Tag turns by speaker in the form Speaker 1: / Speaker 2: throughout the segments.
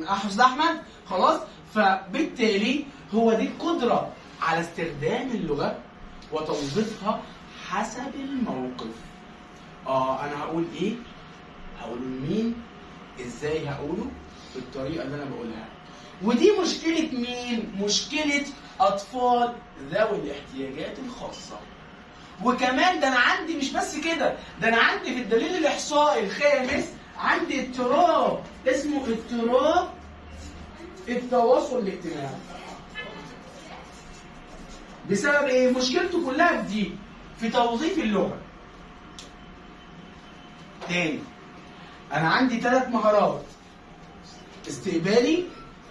Speaker 1: احفظ احمد خلاص. فبالتالي هو دي القدره على استخدام اللغه وتوظيفها حسب الموقف. انا هقول ايه؟ هقول مين؟ ازاي هقوله؟ بالطريقه اللي انا بقولها. ودي مشكله مين؟ مشكله اطفال ذوي الاحتياجات الخاصه. وكمان ده انا عندي مش بس كده، ده انا عندي في الدليل الاحصائي الخامس عندي اضطراب اسمه اضطراب التواصل الاجتماعي. بسبب ايه؟ مشكلته كلها في دي، في توظيف اللغه. تاني، انا عندي 3 مهارات: استقبالي،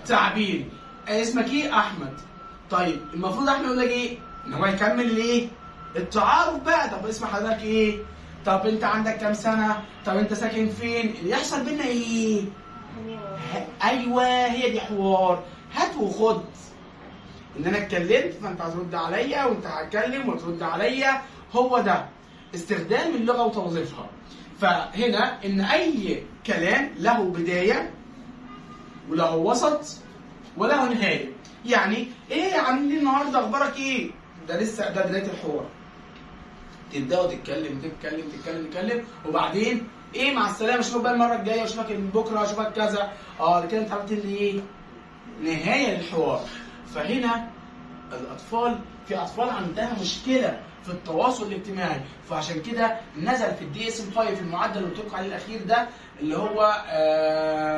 Speaker 1: تعبيري. اسمك ايه؟ احمد. طيب المفروض احمد يقول لك ايه؟ ان هو يكمل الايه؟ التعارف بقى. طب اسم حضرتك ايه؟ طب انت عندك كام سنه؟ طب انت ساكن فين؟ اللي يحصل بينا ايه؟ ايوه، هي دي حوار هات وخد. ان انا اتكلمت فانت هترد عليا، وانت هتكلم وترد عليا. هو ده استخدام اللغه وتوظيفها. فهنا ان اي كلام له بدايه وله وسط وله نهايه. يعني ايه عاملين النهارده؟ اخبارك ايه؟ ده لسه ده بدايه الحوار. تبداوا تتكلم وبعدين ايه؟ مع السلامه، اشوفك بقى المره الجايه، اشوفك بكره، اشوفك كذا. ده كده انت عملت لي ايه؟ نهايه للحوار. فهنا الاطفال، في اطفال عندها مشكله في التواصل الاجتماعي، فعشان كده نزل في الدي اس ام 5 المعدل اللي قلت لكم عليه الاخير ده، اللي هو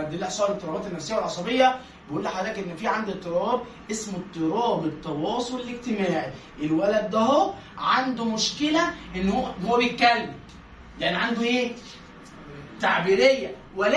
Speaker 1: دي الاحصاء الاضطرابات النفسيه والعصبيه. بيقول لحضرتك ان في عندي اضطراب اسمه اضطراب التواصل الاجتماعي. الولد ده اهو عنده مشكله ان هو بيتكلم، يعني عنده ايه؟ تعبيريه، ولكن